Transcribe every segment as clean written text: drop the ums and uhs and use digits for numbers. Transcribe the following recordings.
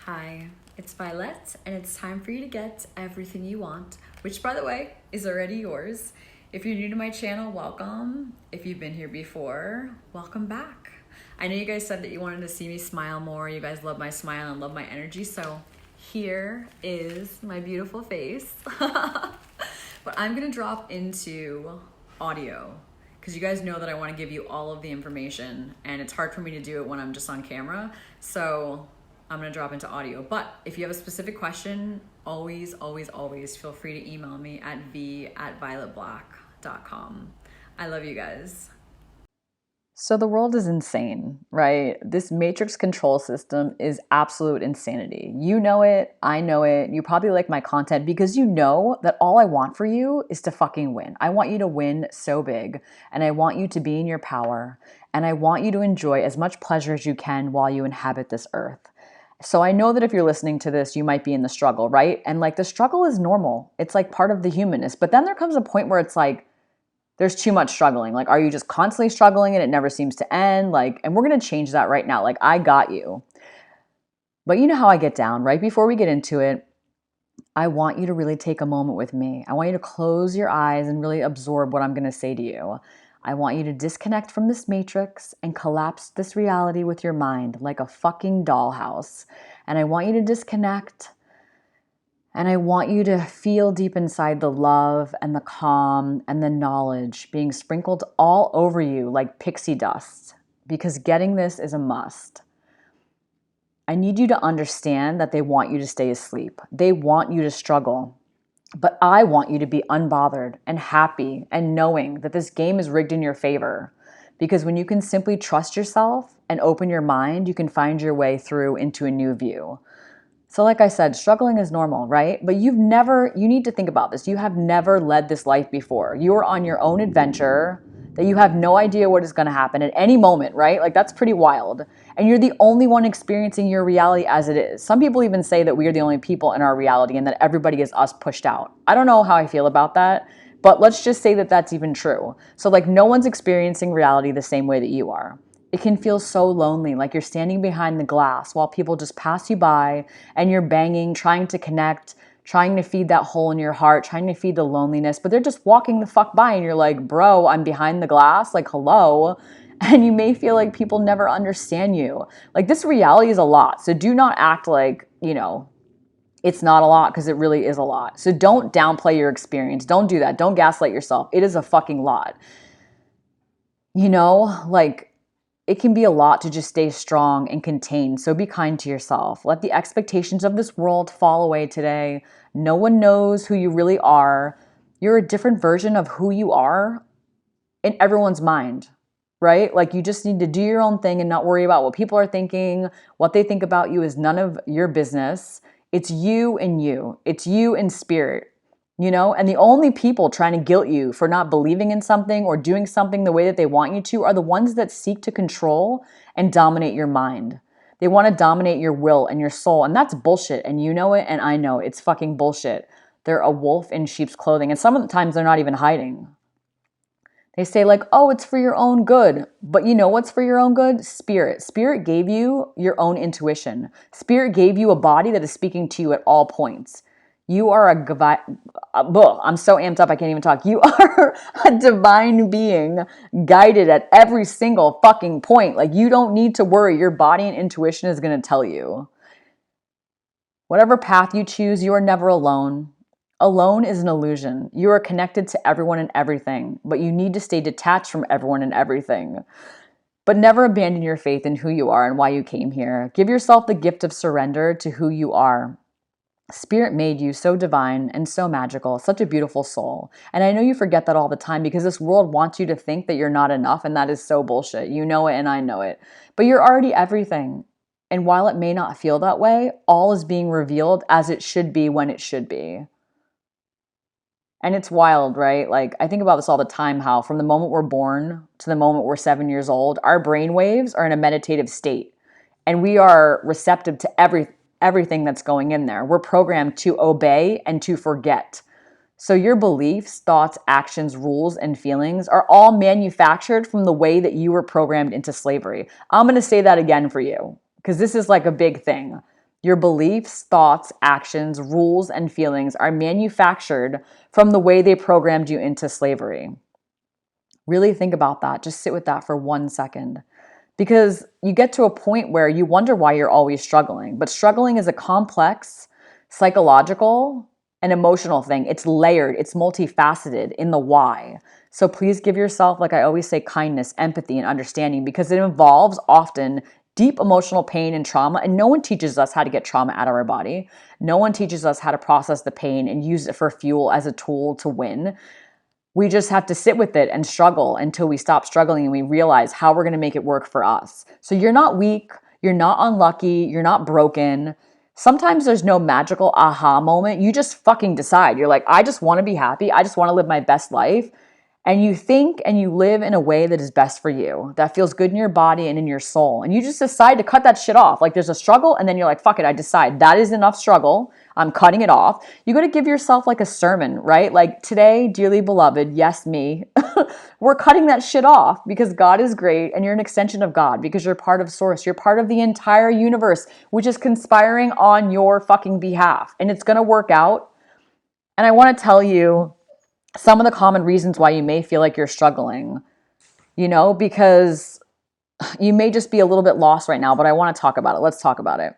Hi, it's Violet, and it's time for you to get everything you want, which, by the way, is already yours. If you're new to my channel, welcome. If you've been here before, welcome back. I know you guys said that you wanted to see me smile more. You guys love my smile and love my energy, so here is my beautiful face. But I'm gonna drop into audio because you guys know that I want to give you all of the information, and it's hard for me to do it when I'm just on camera. So I'm gonna drop into audio. But if you have a specific question, always feel free to email me at v@violetblack.com. I love you guys. So the world is insane, right? This matrix control system is absolute insanity. You know it, I know it. You probably like my content because you know that all I want for you is to fucking win. I want you to win so big, and I want you to be in your power, and I want you to enjoy as much pleasure as you can while you inhabit this earth. So I know that if you're listening to this, you might be in the struggle, right? And like the struggle is normal. It's like part of the humanness. But then there comes a point where it's like, there's too much struggling. Like, are you just constantly struggling and it never seems to end? Like, and we're going to change that right now. Like, I got you. But you know how I get down. Right before we get into it, I want you to really take a moment with me. I want you to close your eyes and really absorb what I'm going to say to you. I want you to disconnect from this matrix and collapse this reality with your mind like a fucking dollhouse. And I want you to disconnect. And I want you to feel deep inside the love and the calm and the knowledge being sprinkled all over you like pixie dust, because getting this is a must. I need you to understand that they want you to stay asleep. They want you to struggle. But I want you to be unbothered and happy and knowing that this game is rigged in your favor. Because when you can simply trust yourself and open your mind, you can find your way through into a new view. So like I said, struggling is normal, right? But you need to think about this. You have never led this life before. You are on your own adventure that you have no idea what is going to happen at any moment, right? Like that's pretty wild. And you're the only one experiencing your reality as it is. Some people even say that we are the only people in our reality and that everybody is us pushed out. I don't know how I feel about that, but let's just say that that's even true. So like no one's experiencing reality the same way that you are. It can feel so lonely, like you're standing behind the glass while people just pass you by and you're banging, trying to connect, trying to feed that hole in your heart, trying to feed the loneliness, but they're just walking the fuck by and you're like, bro, I'm behind the glass, like, hello. And you may feel like people never understand you. Like this reality is a lot. So do not act like, it's not a lot, because it really is a lot. So don't downplay your experience. Don't do that. Don't gaslight yourself. It is a fucking lot. Like it can be a lot to just stay strong and contained. So be kind to yourself. Let the expectations of this world fall away today. No one knows who you really are. You're a different version of who you are in everyone's mind, right? Like you just need to do your own thing and not worry about what people are thinking. What they think about you is none of your business. It's you and you. It's you and spirit. And the only people trying to guilt you for not believing in something or doing something the way that they want you to are the ones that seek to control and dominate your mind. They want to dominate your will and your soul, and that's bullshit, and you know it and I know it. It's fucking bullshit. They're a wolf in sheep's clothing, and some of the times they're not even hiding. They say like, oh, it's for your own good. But you know what's for your own good? Spirit. Spirit gave you your own intuition. Spirit gave you a body that is speaking to you at all points. You are I'm so amped up I can't even talk. You are a divine being guided at every single fucking point. Like you don't need to worry. Your body and intuition is going to tell you. Whatever path you choose, you are never alone. Alone is an illusion. You are connected to everyone and everything, but you need to stay detached from everyone and everything. But never abandon your faith in who you are and why you came here. Give yourself the gift of surrender to who you are. Spirit made you so divine and so magical, such a beautiful soul. And I know you forget that all the time because this world wants you to think that you're not enough, and that is so bullshit. You know it and I know it. But you're already everything. And while it may not feel that way, all is being revealed as it should be when it should be. And it's wild, right? Like I think about this all the time, how from the moment we're born to the moment we're 7 years old, our brain waves are in a meditative state. And we are receptive to everything that's going in there. We're programmed to obey and to forget. So your beliefs, thoughts, actions, rules, and feelings are all manufactured from the way that you were programmed into slavery. I'm going to say that again for you because this is like a big thing. Your beliefs, thoughts, actions, rules, and feelings are manufactured from the way they programmed you into slavery. Really think about that. Just sit with that for 1 second. Because you get to a point where you wonder why you're always struggling. But struggling is a complex psychological and emotional thing. It's layered, it's multifaceted in the why. So please give yourself, like I always say, kindness, empathy, and understanding, because it involves often deep emotional pain and trauma. And no one teaches us how to get trauma out of our body. No one teaches us how to process the pain and use it for fuel as a tool to win. We just have to sit with it and struggle until we stop struggling and we realize how we're going to make it work for us. So you're not weak, you're not unlucky, you're not broken. Sometimes there's no magical aha moment. You just fucking decide. You're like, I just want to be happy. I just want to live my best life. And you think and you live in a way that is best for you, that feels good in your body and in your soul. And you just decide to cut that shit off. Like there's a struggle, and then you're like, fuck it, I decide that is enough struggle. I'm cutting it off. You got to give yourself like a sermon, right? Like today, dearly beloved, yes, me, we're cutting that shit off because God is great and you're an extension of God, because you're part of Source. You're part of the entire universe, which is conspiring on your fucking behalf. And it's going to work out. And I want to tell you some of the common reasons why you may feel like you're struggling, because you may just be a little bit lost right now, but I want to talk about it. Let's talk about it.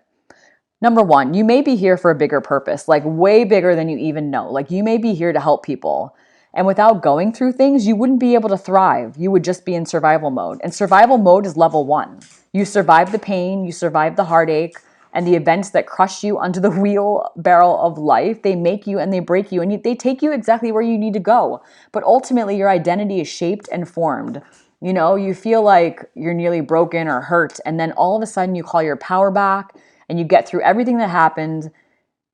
Number one, you may be here for a bigger purpose, like way bigger than you even know. Like you may be here to help people. And without going through things, you wouldn't be able to thrive. You would just be in survival mode. And survival mode is level 1. You survive the pain, you survive the heartache, and the events that crush you under the wheelbarrow of life. They make you and they break you, and they take you exactly where you need to go. But ultimately, your identity is shaped and formed. You feel like you're nearly broken or hurt, and then all of a sudden you call your power back and you get through everything that happened,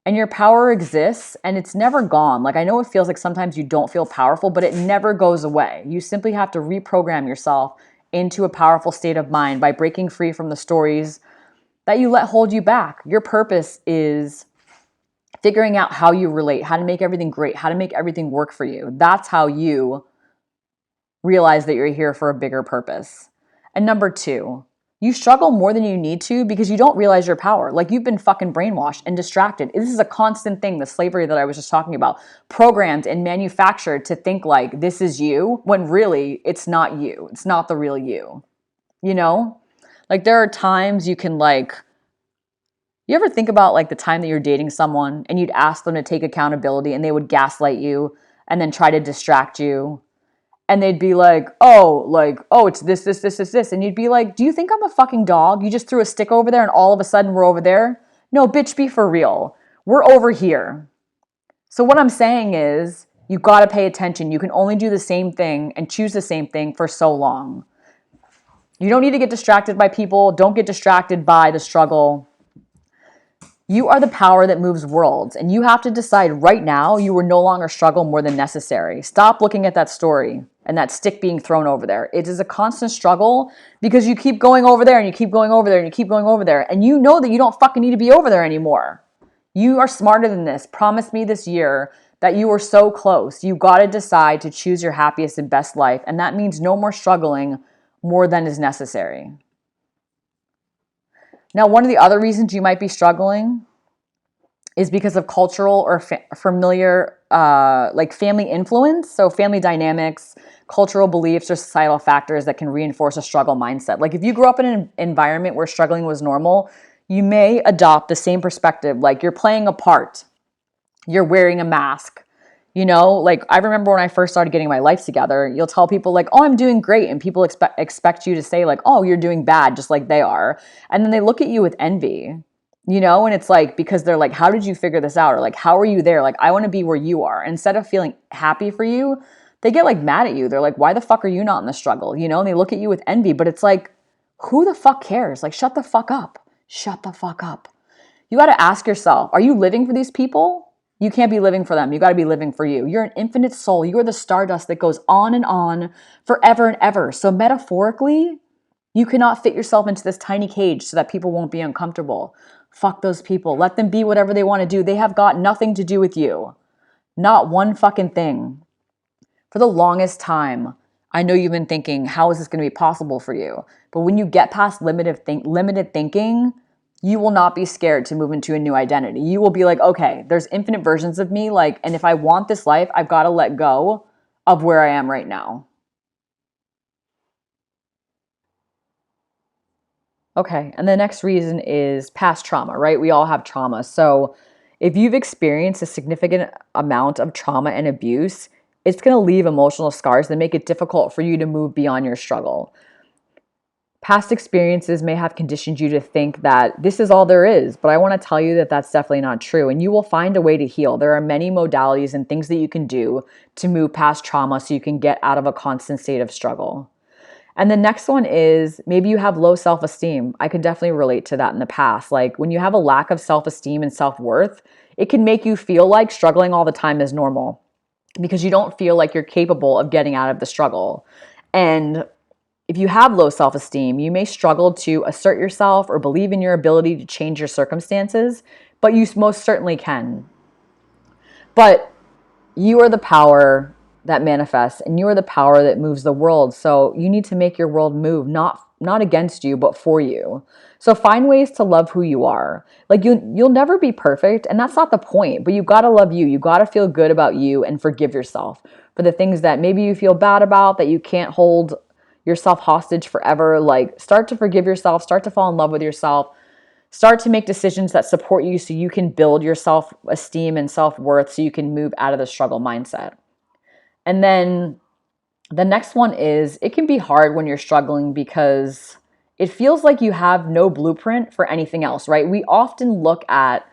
and your power exists and it's never gone. Like I know it feels like sometimes you don't feel powerful, but it never goes away. You simply have to reprogram yourself into a powerful state of mind by breaking free from the stories that you let hold you back. Your purpose is figuring out how you relate, how to make everything great, how to make everything work for you. That's how you realize that you're here for a bigger purpose. And number 2, you struggle more than you need to because you don't realize your power. Like you've been fucking brainwashed and distracted. This is a constant thing, the slavery that I was just talking about, programmed and manufactured to think like this is you, when really it's not you. It's not the real you. Like there are times you can you ever think about like the time that you're dating someone and you'd ask them to take accountability and they would gaslight you and then try to distract you? And they'd be oh, it's this. And you'd be like, do you think I'm a fucking dog? You just threw a stick over there and all of a sudden we're over there? No, bitch, be for real. We're over here. So what I'm saying is you got to pay attention. You can only do the same thing and choose the same thing for so long. You don't need to get distracted by people. Don't get distracted by the struggle. You are the power that moves worlds, and you have to decide right now you will no longer struggle more than necessary. Stop looking at that story and that stick being thrown over there. It is a constant struggle because you keep going over there and you keep going over there and you keep going over there, and you know that you don't fucking need to be over there anymore. You are smarter than this. Promise me this year that you are so close. You got to decide to choose your happiest and best life, and that means no more struggling more than is necessary. Now, one of the other reasons you might be struggling is because of cultural or familiar, like family influence. So family dynamics, cultural beliefs, or societal factors that can reinforce a struggle mindset. Like if you grew up in an environment where struggling was normal, you may adopt the same perspective. Like you're playing a part, you're wearing a mask. Like I remember when I first started getting my life together, you'll tell people like, oh, I'm doing great. And people expect you to say like, oh, you're doing bad, just like they are. And then they look at you with envy, and it's like, because they're like, how did you figure this out? Or like, how are you there? Like, I want to be where you are. And instead of feeling happy for you, they get like mad at you. They're like, why the fuck are you not in the struggle? And they look at you with envy, but it's like, who the fuck cares? Like, shut the fuck up. Shut the fuck up. You got to ask yourself, are you living for these people? You can't be living for them. You got to be living for you. You're an infinite soul. You are the stardust that goes on and on forever and ever. So metaphorically, you cannot fit yourself into this tiny cage so that people won't be uncomfortable. Fuck those people. Let them be whatever they want to do. They have got nothing to do with you. Not one fucking thing. For the longest time, I know you've been thinking, how is this going to be possible for you? But when you get past limited thinking, you will not be scared to move into a new identity. You will be like, okay, there's infinite versions of me, like, and if I want this life, I've got to let go of where I am right now. Okay. And the next reason is past trauma, right? We all have trauma. So if you've experienced a significant amount of trauma and abuse, it's going to leave emotional scars that make it difficult for you to move beyond your struggle. Past experiences may have conditioned you to think that this is all there is, but I want to tell you that that's definitely not true. And you will find a way to heal. There are many modalities and things that you can do to move past trauma so you can get out of a constant state of struggle. And the next one is maybe you have low self esteem. I could definitely relate to that in the past. Like when you have a lack of self esteem and self worth, it can make you feel like struggling all the time is normal because you don't feel like you're capable of getting out of the struggle. And if you have low self esteem, you may struggle to assert yourself or believe in your ability to change your circumstances, but you most certainly can. But you are the power that manifests and you are the power that moves the world. So you need to make your world move, not against you, but for you. So find ways to love who you are. Like you'll never be perfect, and that's not the point, but you got to love you. You got to feel good about you and forgive yourself for the things that maybe you feel bad about, that you can't hold yourself hostage forever. Like start to forgive yourself, start to fall in love with yourself. Start to make decisions that support you so you can build your self-esteem and self-worth so you can move out of the struggle mindset. And then the next one is it can be hard when you're struggling because it feels like you have no blueprint for anything else, right? We often look at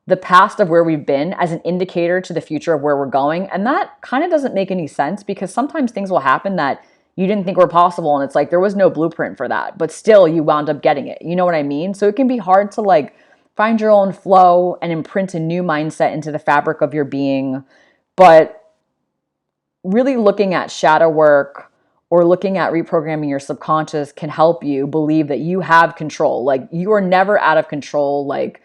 the past of where we've been as an indicator to the future of where we're going. And that kind of doesn't make any sense because sometimes things will happen that you didn't think were possible. And it's like there was no blueprint for that, but still you wound up getting it. You know what I mean? So it can be hard to like find your own flow and imprint a new mindset into the fabric of your being. But really looking at shadow work or looking at reprogramming your subconscious can help you believe that you have control. Like you are never out of control. Like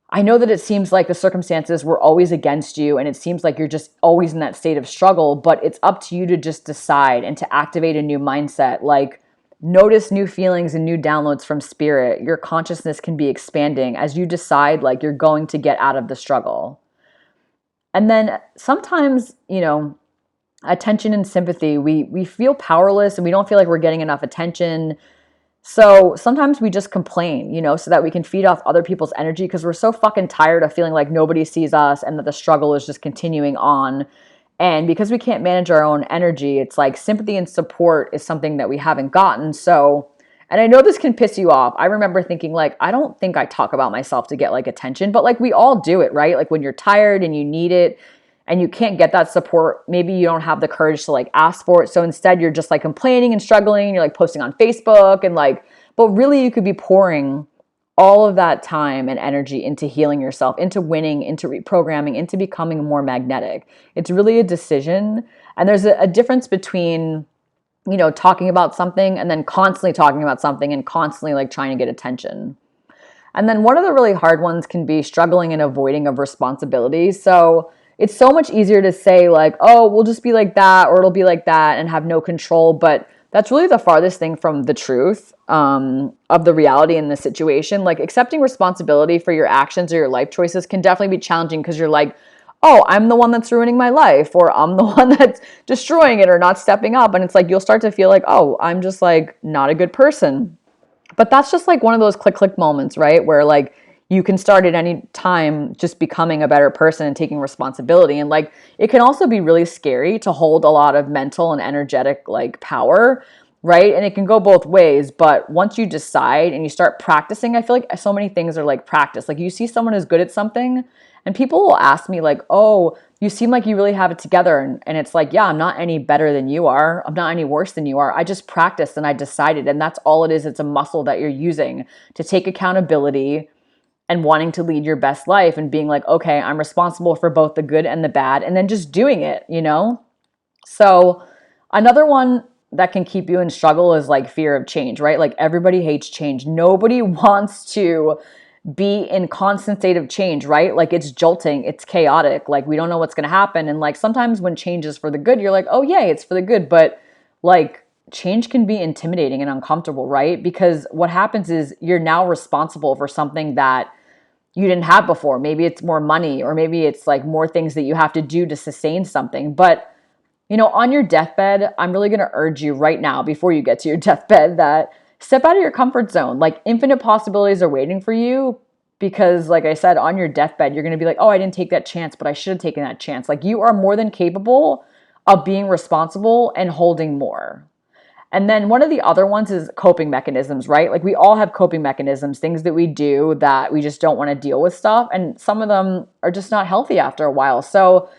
I know that it seems like the circumstances were always against you and it seems like you're just always in that state of struggle, but it's up to you to just decide and to activate a new mindset. Like notice new feelings and new downloads from spirit. Your consciousness can be expanding as you decide like you're going to get out of the struggle. And then sometimes, attention and sympathy, we feel powerless and we don't feel like we're getting enough attention. So sometimes we just complain, so that we can feed off other people's energy because we're so fucking tired of feeling like nobody sees us and that the struggle is just continuing on. And because we can't manage our own energy, it's like sympathy and support is something that we haven't gotten. So, and I know this can piss you off. I remember thinking like, I don't think I talk about myself to get like attention, but like we all do it, right? Like when you're tired and you need it and you can't get that support, maybe you don't have the courage to like ask for it. So instead you're just like complaining and struggling and you're like posting on Facebook and like, but really you could be pouring all of that time and energy into healing yourself, into winning, into reprogramming, into becoming more magnetic. It's really a decision. And there's a difference between, talking about something and then constantly talking about something and constantly like trying to get attention. And then one of the really hard ones can be struggling and avoiding of responsibility. So it's so much easier to say like, oh, we'll just be like that or it'll be like that and have no control. But that's really the farthest thing from the truth of the reality in this situation. Like accepting responsibility for your actions or your life choices can definitely be challenging because you're like, oh, I'm the one that's ruining my life or I'm the one that's destroying it or not stepping up. And it's like, you'll start to feel like, oh, I'm just like not a good person. But that's just like one of those click moments, right? Where like you can start at any time just becoming a better person and taking responsibility. And like it can also be really scary to hold a lot of mental and energetic like power, right? And it can go both ways. But once you decide and you start practicing, I feel like so many things are like practice. Like you see someone who's good at something and people will ask me like, oh, you seem like you really have it together. And it's like, yeah, I'm not any better than you are. I'm not any worse than you are. I just practiced and I decided. And that's all it is. It's a muscle that you're using to take accountability and wanting to lead your best life and being like, okay, I'm responsible for both the good and the bad. And then just doing it, So another one that can keep you in struggle is like fear of change, right? Like everybody hates change. Nobody wants to be in constant state of change, right? Like it's jolting, it's chaotic. Like we don't know what's going to happen. And like sometimes when change is for the good, you're like, oh yay, it's for the good. But like change can be intimidating and uncomfortable, right? Because what happens is you're now responsible for something that you didn't have before. Maybe it's more money, or maybe it's like more things that you have to do to sustain something. But, on your deathbed, I'm really going to urge you right now, before you get to your deathbed, that step out of your comfort zone. Like, infinite possibilities are waiting for you, because, like I said, on your deathbed, you're going to be like, oh, I didn't take that chance, but I should have taken that chance. Like, you are more than capable of being responsible and holding more. And then one of the other ones is coping mechanisms, right? Like, we all have coping mechanisms, things that we do that we just don't want to deal with stuff. And some of them are just not healthy after a while. So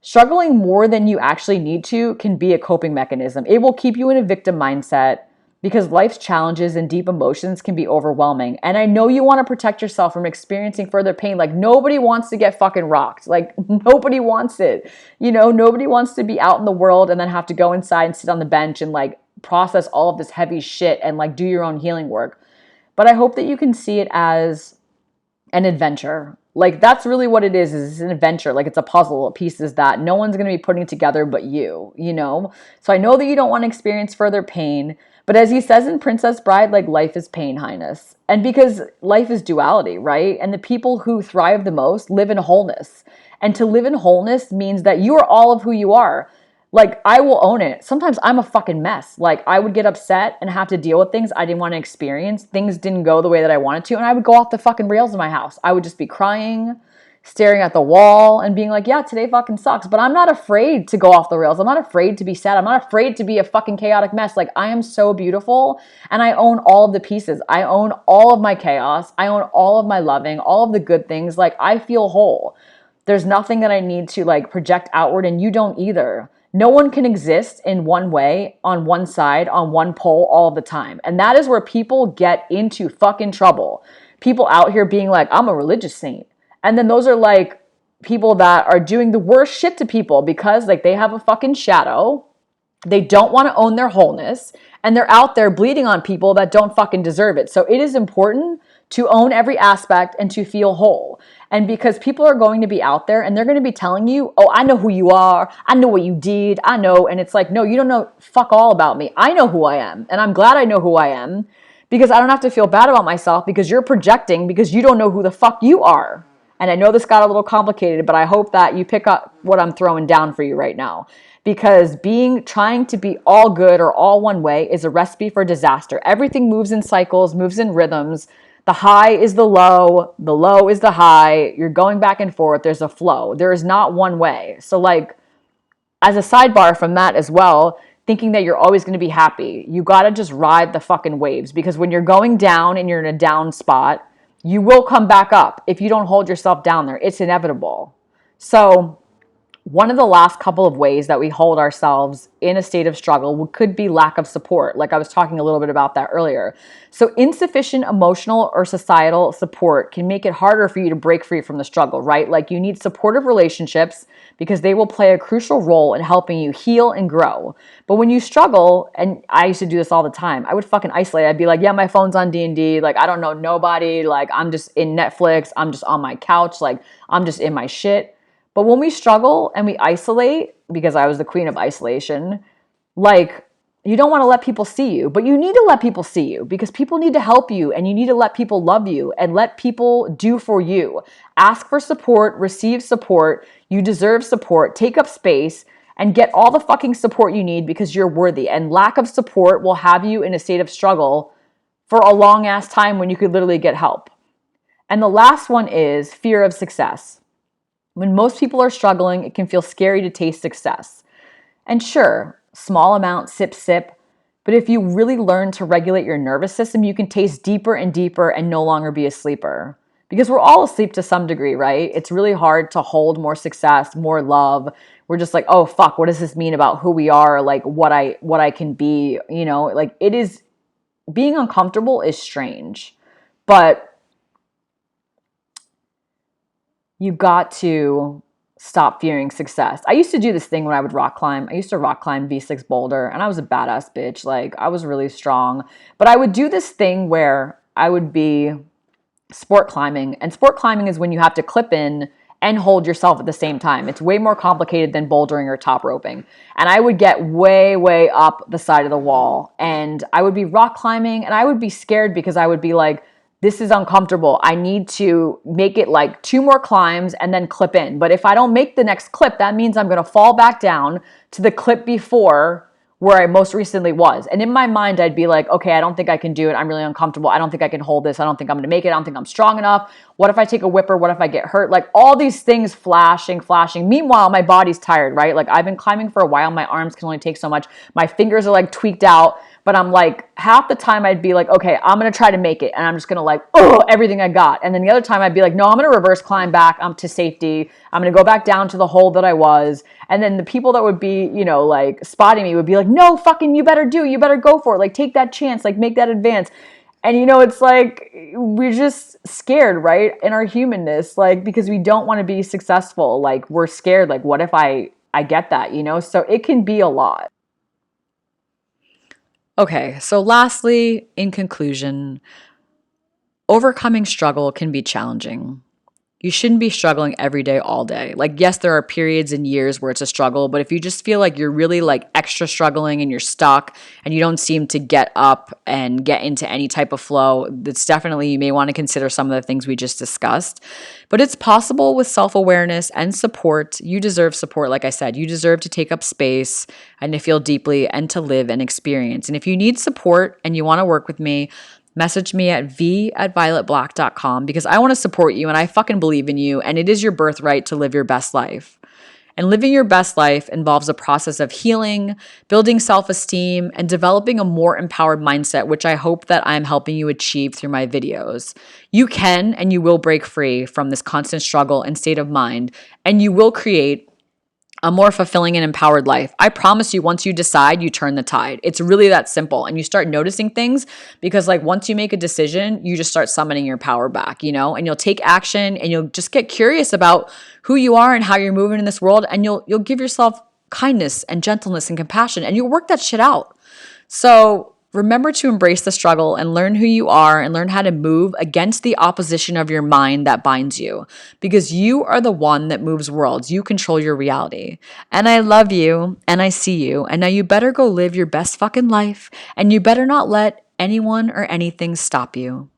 struggling more than you actually need to can be a coping mechanism. It will keep you in a victim mindset, because life's challenges and deep emotions can be overwhelming. And I know you want to protect yourself from experiencing further pain. Like, nobody wants to get fucking rocked. Like, nobody wants it. Nobody wants to be out in the world and then have to go inside and sit on the bench and like process all of this heavy shit and like do your own healing work. But I hope that you can see it as an adventure. Like, that's really what it is it's an adventure. Like, it's a puzzle of pieces that no one's going to be putting together but you. So I know that you don't want to experience further pain, but as he says in Princess Bride, like, life is pain, Highness. And because life is duality, right? And the people who thrive the most live in wholeness. And to live in wholeness means that you are all of who you are. Like, I will own it. Sometimes I'm a fucking mess. Like, I would get upset and have to deal with things I didn't want to experience. Things didn't go the way that I wanted to, and I would go off the fucking rails in my house. I would just be crying, staring at the wall, and being like, yeah, today fucking sucks. But I'm not afraid to go off the rails. I'm not afraid to be sad. I'm not afraid to be a fucking chaotic mess. Like, I am so beautiful, and I own all of the pieces. I own all of my chaos. I own all of my loving, all of the good things. Like, I feel whole. There's nothing that I need to like project outward, and you don't either. No one can exist in one way, on one side, on one pole all the time. And that is where people get into fucking trouble. People out here being like, I'm a religious saint. And then those are like people that are doing the worst shit to people because like they have a fucking shadow. They don't want to own their wholeness, and they're out there bleeding on people that don't fucking deserve it. So it is important to own every aspect and to feel whole. And because people are going to be out there and they're going to be telling you, oh, I know who you are. I know what you did. I know. And it's like, no, you don't know fuck all about me. I know who I am. And I'm glad I know who I am, because I don't have to feel bad about myself because you're projecting because you don't know who the fuck you are. And I know this got a little complicated, but I hope that you pick up what I'm throwing down for you right now. Because trying to be all good or all one way is a recipe for disaster. Everything moves in cycles, moves in rhythms. The high is the low is the high. You're going back and forth. There's a flow. There is not one way. So like, as a sidebar from that as well, thinking that you're always going to be happy, you got to just ride the fucking waves, because when you're going down and you're in a down spot, you will come back up if you don't hold yourself down there. It's inevitable. So one of the last couple of ways that we hold ourselves in a state of struggle could be lack of support. Like I was talking a little bit about that earlier. So insufficient emotional or societal support can make it harder for you to break free from the struggle, right? Like, you need supportive relationships because they will play a crucial role in helping you heal and grow. But when you struggle, and I used to do this all the time, I would fucking isolate. I'd be like, yeah, my phone's on D&D. Like, I don't know nobody. Like, I'm just in Netflix. I'm just on my couch. Like, I'm just in my shit. But when we struggle and we isolate, because I was the queen of isolation, like, you don't want to let people see you, but you need to let people see you, because people need to help you, and you need to let people love you and let people do for you. Ask for support, receive support. You deserve support. Take up space and get all the fucking support you need, because you're worthy. And lack of support will have you in a state of struggle for a long ass time when you could literally get help. And the last one is fear of success. When most people are struggling, it can feel scary to taste success. And sure, small amount, sip, sip. But if you really learn to regulate your nervous system, you can taste deeper and deeper and no longer be a sleeper. Because we're all asleep to some degree, right? It's really hard to hold more success, more love. We're just like, oh, fuck, what does this mean about who we are? Like, what I can be, like, it is, being uncomfortable is strange. But you've got to stop fearing success. I used to do this thing when I would rock climb. I used to rock climb V6 Boulder, and I was a badass bitch. Like, I was really strong. But I would do this thing where I would be sport climbing. And sport climbing is when you have to clip in and hold yourself at the same time. It's way more complicated than bouldering or top roping. And I would get way, way up the side of the wall, and I would be rock climbing, and I would be scared because I would be like, this is uncomfortable. I need to make it like 2 more climbs and then clip in. But if I don't make the next clip, that means I'm going to fall back down to the clip before where I most recently was. And in my mind, I'd be like, okay, I don't think I can do it. I'm really uncomfortable. I don't think I can hold this. I don't think I'm going to make it. I don't think I'm strong enough. What if I take a whipper? What if I get hurt? Like all these things flashing. Meanwhile, my body's tired, right? Like I've been climbing for a while. My arms can only take so much. My fingers are like tweaked out. But I'm like, half the time I'd be like, okay, I'm going to try to make it. And I'm just going to like, oh, everything I got. And then the other time I'd be like, no, I'm going to reverse climb back to safety. I'm going to go back down to the hole that I was. And then the people that would be, you know, like spotting me would be like, no, fucking, you better go for it. Like take that chance, like make that advance. And, you know, it's like, we're just scared, right? In our humanness, like, because we don't want to be successful. Like we're scared. Like, what if I get that, you know? So it can be a lot. Okay, so lastly, in conclusion, overcoming struggle can be challenging. You shouldn't be struggling every day, all day. Like, yes, there are periods and years where it's a struggle, but if you just feel like you're really like extra struggling and you're stuck and you don't seem to get up and get into any type of flow, that's definitely, you may want to consider some of the things we just discussed. But it's possible with self-awareness and support. You deserve support, like I said. You deserve to take up space and to feel deeply and to live and experience. And if you need support and you want to work with me, message me at v@violetblack.com because I want to support you and I fucking believe in you, and it is your birthright to live your best life. And living your best life involves a process of healing, building self-esteem, and developing a more empowered mindset, which I hope that I'm helping you achieve through my videos. You can and you will break free from this constant struggle and state of mind, and you will create a more fulfilling and empowered life. I promise you, once you decide, you turn the tide. It's really that simple. And you start noticing things because like once you make a decision, you just start summoning your power back, you know, and you'll take action and you'll just get curious about who you are and how you're moving in this world. And you'll give yourself kindness and gentleness and compassion, and you'll work that shit out. So remember to embrace the struggle and learn who you are and learn how to move against the opposition of your mind that binds you, because you are the one that moves worlds. You control your reality. And I love you and I see you. And now you better go live your best fucking life, and you better not let anyone or anything stop you.